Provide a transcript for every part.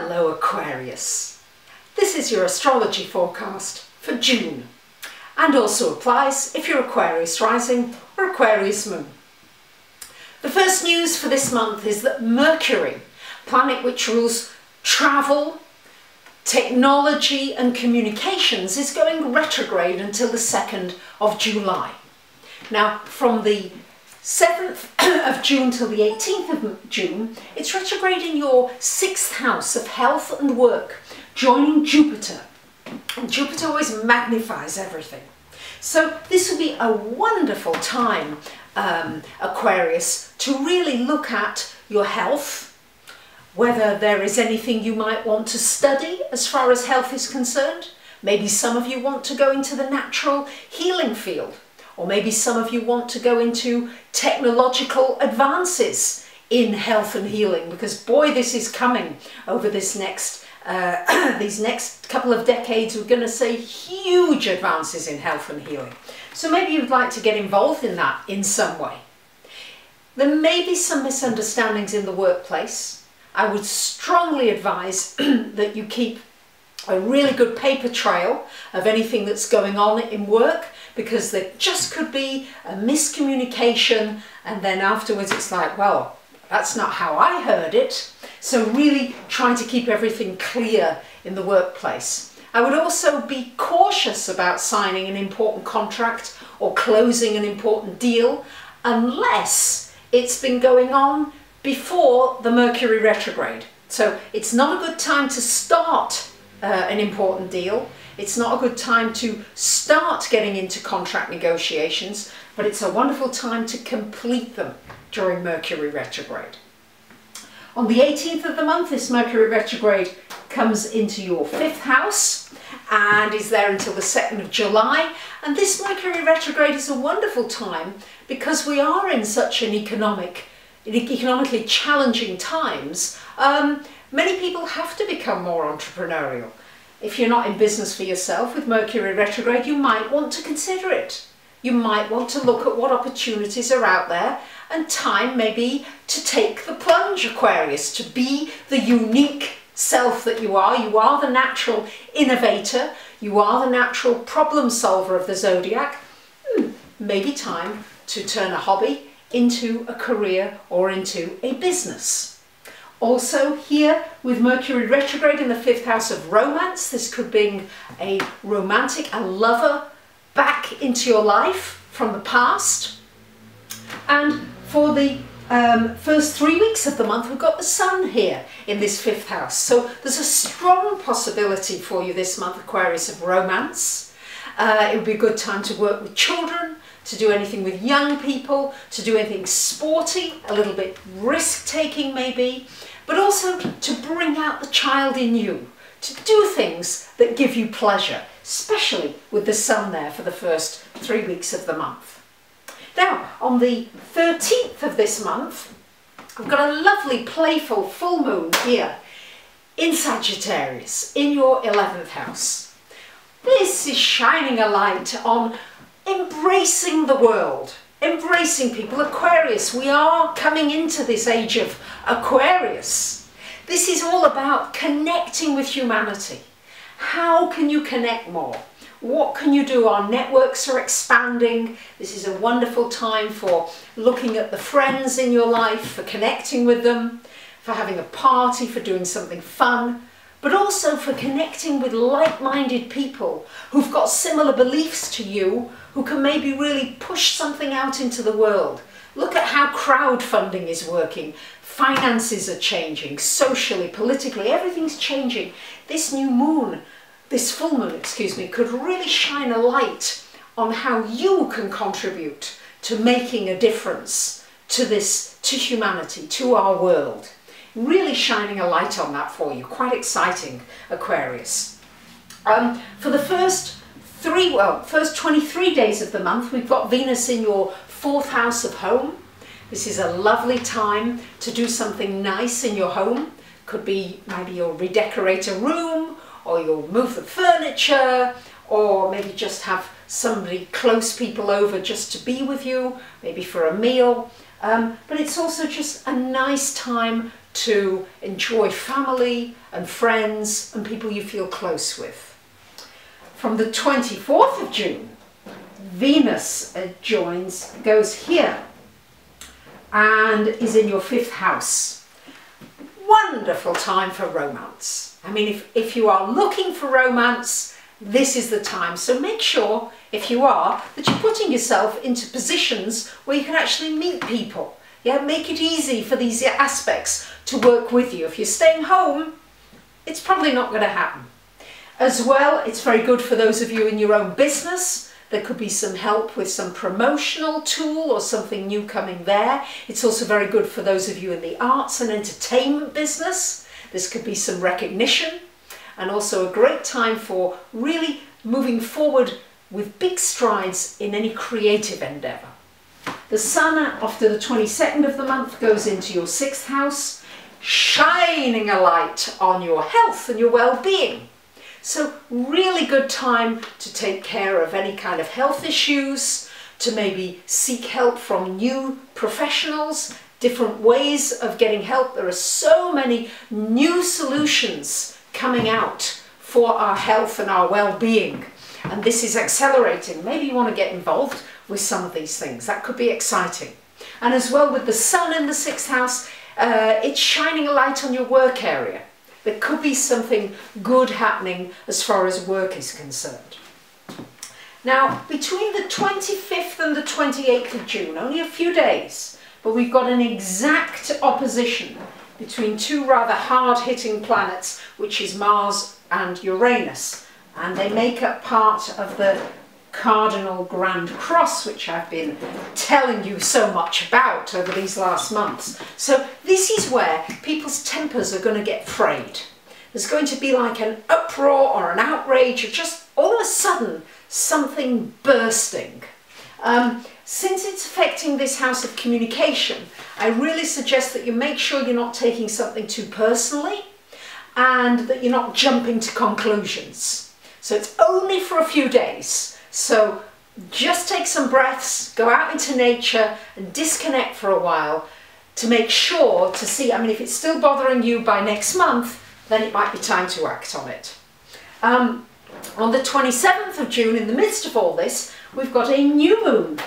Hello Aquarius. This is your astrology forecast for June and also applies if you're Aquarius rising or Aquarius moon. The first news for this month is that Mercury, planet which rules travel, technology and communications, is going retrograde until the 2nd of July. Now from the 7th of June till the 18th of June, it's retrograde in your 6th house of health and work, joining Jupiter. And Jupiter always magnifies everything. So this will be a wonderful time, Aquarius, to really look at your health, whether there is anything you might want to study as far as health is concerned. Maybe some of you want to go into the natural healing field. Or maybe some of you want to go into technological advances in health and healing, because boy, this is coming over this next, these next couple of decades. We're going to see huge advances in health and healing. So maybe you'd like to get involved in that in some way. There may be some misunderstandings in the workplace. I would strongly advise that you keep a really good paper trail of anything that's going on in work, because there just could be a miscommunication and then afterwards it's like, well, that's not how I heard it. So really trying to keep everything clear in the workplace. I would also be cautious about signing an important contract or closing an important deal unless it's been going on before the Mercury retrograde. So it's not a good time to start an important deal. It's not a good time to start getting into contract negotiations, but it's a wonderful time to complete them during Mercury retrograde. On the 18th of the month, this Mercury retrograde comes into your 5th house and is there until the 2nd of July. And this Mercury retrograde is a wonderful time because we are in such an economically challenging times. Many people have to become more entrepreneurial. If you're not in business for yourself with Mercury retrograde, you might want to consider it. You might want to look at what opportunities are out there, and time maybe to take the plunge, Aquarius, to be the unique self that you are. You are the natural innovator. You are the natural problem solver of the zodiac. Maybe time to turn a hobby into a career or into a business. Also here with Mercury retrograde in the 5th house of romance, this could bring a lover back into your life from the past. And for the first 3 weeks of the month, we've got the sun here in this 5th house. So there's a strong possibility for you this month, Aquarius, of romance. It would be a good time to work with children, to do anything with young people, to do anything sporty, a little bit risk-taking maybe, but also to bring out the child in you, to do things that give you pleasure, especially with the sun there for the first 3 weeks of the month. Now, on the 13th of this month, I've got a lovely playful full moon here in Sagittarius, in your 11th house. This is shining a light on embracing the world, embracing people. Aquarius, we are coming into this age of Aquarius. This is all about connecting with humanity. How can you connect more? What can you do? Our networks are expanding. This is a wonderful time for looking at the friends in your life, for connecting with them, for having a party, for doing something fun, but also for connecting with like-minded people who've got similar beliefs to you, who can maybe really push something out into the world. Look at how crowdfunding is working. Finances are changing, socially, politically, everything's changing. This new moon, this full moon, excuse me, could really shine a light on how you can contribute to making a difference to humanity, to our world. Really shining a light on that for you. Quite exciting, Aquarius. For the first 23 days of the month, we've got Venus in your 4th house of home. This is a lovely time to do something nice in your home. Could be maybe you'll redecorate a room, or you'll move the furniture, or maybe just have somebody, close people over just to be with you, maybe for a meal. But it's also just a nice time to enjoy family and friends and people you feel close with. From the 24th of June, Venus goes here and is in your 5th house. Wonderful time for romance. I mean, if you are looking for romance, this is the time. So make sure, if you are, that you're putting yourself into positions where you can actually meet people. Yeah, make it easy for these aspects to work with you. If you're staying home, it's probably not going to happen. As well, it's very good for those of you in your own business. There could be some help with some promotional tool or something new coming there. It's also very good for those of you in the arts and entertainment business. This could be some recognition, and also a great time for really moving forward with big strides in any creative endeavour. The Sun, after the 22nd of the month, goes into your 6th house, shining a light on your health and your well-being. So really good time to take care of any kind of health issues, to maybe seek help from new professionals, different ways of getting help. There are so many new solutions coming out for our health and our well-being, and this is accelerating. Maybe you want to get involved with some of these things. That could be exciting. And as well, with the Sun in the 6th house, it's shining a light on your work area. There could be something good happening as far as work is concerned. Now, between the 25th and the 28th of June, only a few days, but we've got an exact opposition between two rather hard-hitting planets, which is Mars and Uranus. And they make up part of the Cardinal Grand Cross, which I've been telling you so much about over these last months. So this is where people's tempers are going to get frayed. There's going to be like an uproar or an outrage, or just all of a sudden something bursting. Since it's affecting this house of communication, I really suggest that you make sure you're not taking something too personally and that you're not jumping to conclusions. So it's only for a few days. So just take some breaths, go out into nature and disconnect for a while to make sure to see, I mean, if it's still bothering you by next month, then it might be time to act on it. On the 27th of June, in the midst of all this, we've got a new moon,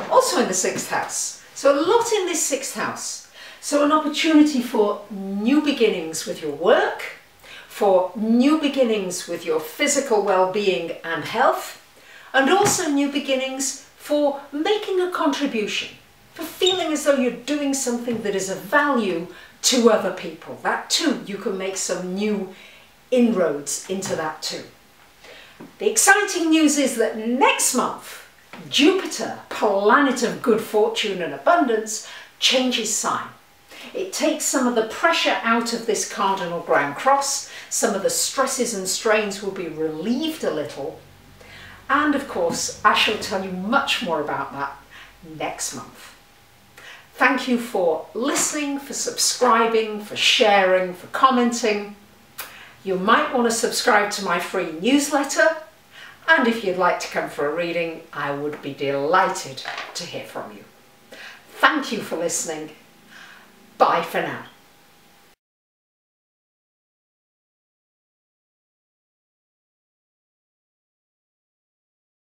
also in the 6th house. So a lot in this 6th house. So an opportunity for new beginnings with your work, for new beginnings with your physical well-being and health, and also new beginnings for making a contribution, for feeling as though you're doing something that is of value to other people. That too, you can make some new inroads into that too. The exciting news is that next month, Jupiter, planet of good fortune and abundance, changes sign. It takes some of the pressure out of this Cardinal Grand Cross. Some of the stresses and strains will be relieved a little. And of course, I shall tell you much more about that next month. Thank you for listening, for subscribing, for sharing, for commenting. You might want to subscribe to my free newsletter. And if you'd like to come for a reading, I would be delighted to hear from you. Thank you for listening. Bye for now.